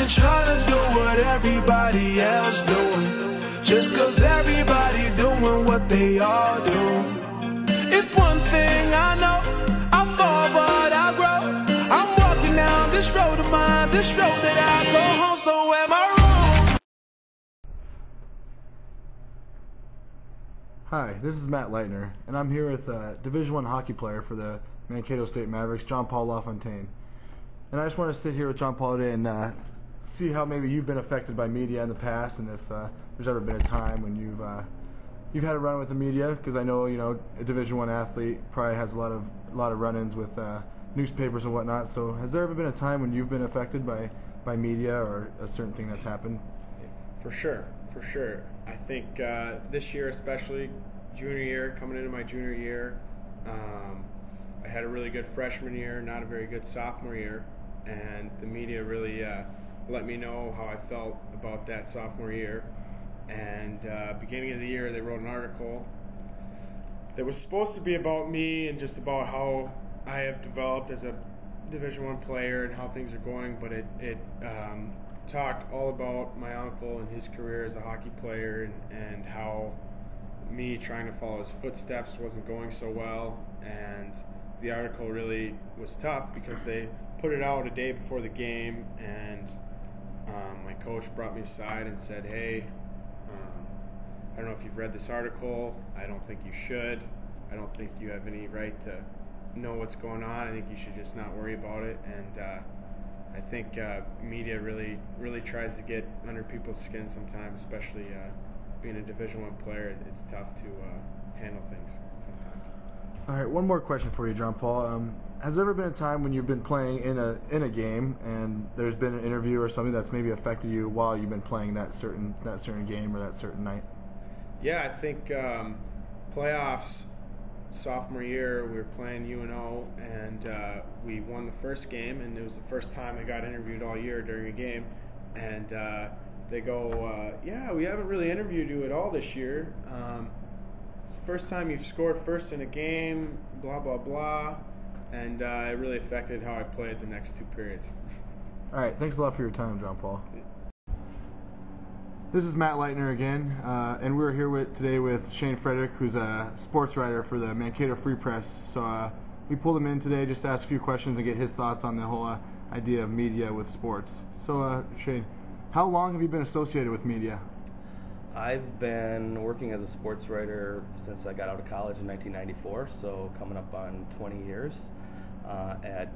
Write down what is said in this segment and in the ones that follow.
even try to do what everybody else doing, just cause everybody doing what they all do. If one thing I know, I fall but I grow. I'm walking down this road of mine, this road that I go home, so am I wrong? Hi, this is Matt Leitner, and I'm here with Division I hockey player for the Mankato State Mavericks, John Paul LaFontaine. And I just want to sit here with John Paul today and see how maybe you've been affected by media in the past, and if there's ever been a time when you've had a run with the media, because I know a Division I athlete probably has a lot of run-ins with newspapers and whatnot. So has there ever been a time when you've been affected by media or a certain thing that's happened? For sure. I think this year, especially junior year, coming into my junior year, I had a really good freshman year, not a very good sophomore year, and the media really let me know how I felt about that sophomore year. And beginning of the year, they wrote an article that was supposed to be about me and just about how I have developed as a Division I player and how things are going, but it talked all about my uncle and his career as a hockey player, and how me trying to follow his footsteps wasn't going so well. And the article really was tough because they put it out a day before the game, and my coach brought me aside and said, hey, I don't know if you've read this article. I don't think you should. I don't think you have any right to know what's going on. I think you should just not worry about it. And I think media really tries to get under people's skin sometimes, especially being a Division I player. It's tough to handle things sometimes. All right, one more question for you, John Paul. Has there ever been a time when you've been playing in a game and there's been an interview or something that's maybe affected you while you've been playing that certain game or that certain night? Yeah, I think playoffs sophomore year, we were playing UNO, and we won the first game, and it was the first time I got interviewed all year during a game. And they go, yeah, we haven't really interviewed you at all this year. It's the first time you've scored first in a game, blah, blah, blah. And it really affected how I played the next two periods. All right, thanks a lot for your time, John Paul. This is Matt Leitner again, and we're here today with Shane Frederick, who's a sports writer for the Mankato Free Press. So we pulled him in today just to ask a few questions and get his thoughts on the whole idea of media with sports. So Shane, how long have you been associated with media? I've been working as a sports writer since I got out of college in 1994, so coming up on 20 years.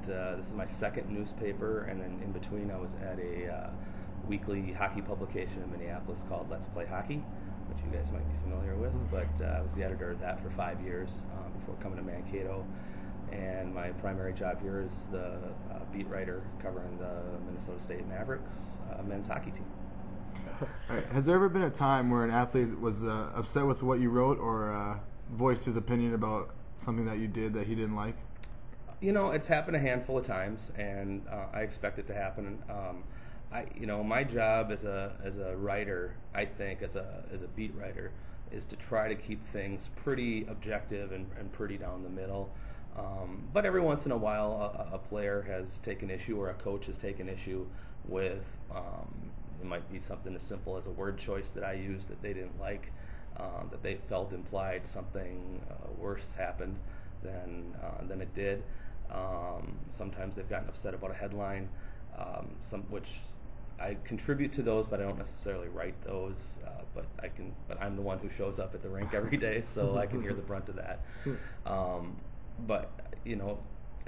This is my second newspaper, and then in between I was at a weekly hockey publication in Minneapolis called Let's Play Hockey, which you guys might be familiar with, but I was the editor of that for 5 years before coming to Mankato. And my primary job here is the beat writer covering the Minnesota State Mavericks men's hockey team. All right. Has there ever been a time where an athlete was upset with what you wrote or voiced his opinion about something that you did that he didn't like? It's happened a handful of times, and I expect it to happen. My job as a writer, I think, as a beat writer, is to try to keep things pretty objective and pretty down the middle. But every once in a while, a player has taken issue, or a coach has taken issue with. It might be something as simple as a word choice that I used that they didn't like, that they felt implied something worse happened than it did. Sometimes they've gotten upset about a headline, which I contribute to those, but I don't necessarily write those. But I'm the one who shows up at the rink every day, so I can hear the brunt of that. But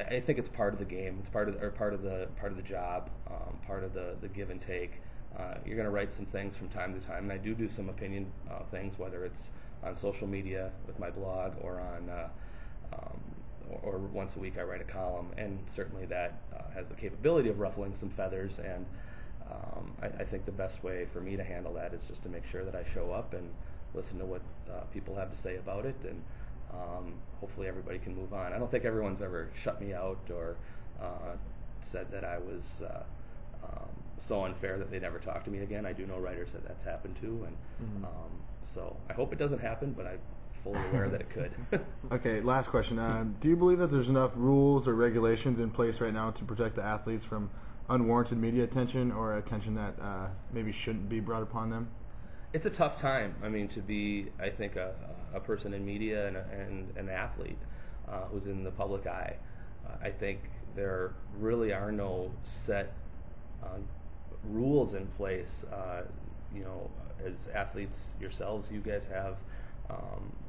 I think it's part of the game. It's part of the job, part of the give and take. You're going to write some things from time to time, and I do some opinion things, whether it's on social media with my blog or on or once a week I write a column, and certainly that has the capability of ruffling some feathers. And I think the best way for me to handle that is just to make sure that I show up and listen to what people have to say about it, and hopefully everybody can move on. I don't think everyone's ever shut me out or said that I was so unfair that they never talk to me again. I do know writers that that's happened to, and so I hope it doesn't happen, but I fully aware that it could. Okay, last question. Do you believe that there's enough rules or regulations in place right now to protect the athletes from unwarranted media attention or attention that maybe shouldn't be brought upon them? It's a tough time. I mean, to be, I think, a person in media and an athlete who's in the public eye. I think there really are no set rules in place. As athletes yourselves, you guys have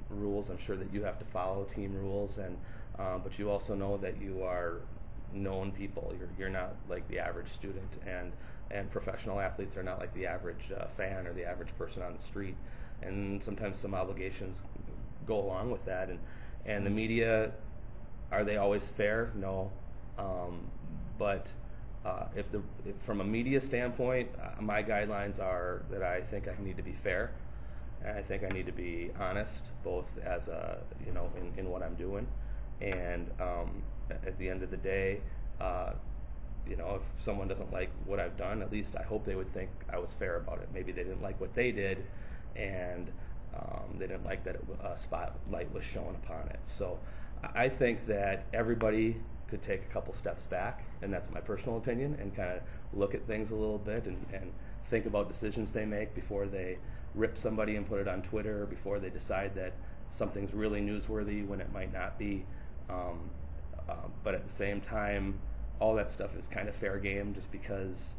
rules. I'm sure that you have to follow team rules, but you also know that you are known people. You're not like the average student, and professional athletes are not like the average fan or the average person on the street. And sometimes some obligations go along with that. And the media, are they always fair? No. But from a media standpoint, my guidelines are that I think I need to be fair. I think I need to be honest, both as in what I'm doing, and at the end of the day, if someone doesn't like what I've done, at least I hope they would think I was fair about it. Maybe they didn't like what they did, and they didn't like that a spotlight was shown upon it. So I think that everybody could take a couple steps back, and that's my personal opinion, and kind of look at things a little bit and think about decisions they make before they rip somebody and put it on Twitter, or before they decide that something's really newsworthy when it might not be. But at the same time, all that stuff is kind of fair game, just because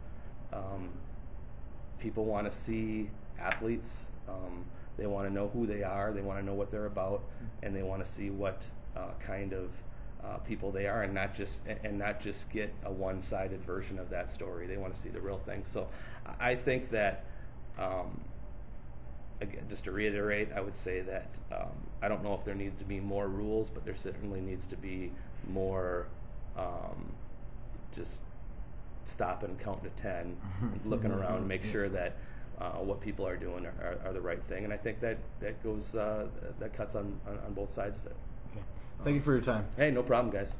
people want to see athletes. They want to know who they are, they want to know what they're about, and they want to see what kind of people they are, and not just get a one-sided version of that story. They want to see the real thing. So I think that, again, just to reiterate, I would say that I don't know if there needs to be more rules, but there certainly needs to be more just stop and count to 10, looking around and make sure that what people are doing are the right thing. And I think that goes that cuts on both sides of it. Okay. Thank you for your time. Hey, no problem, guys.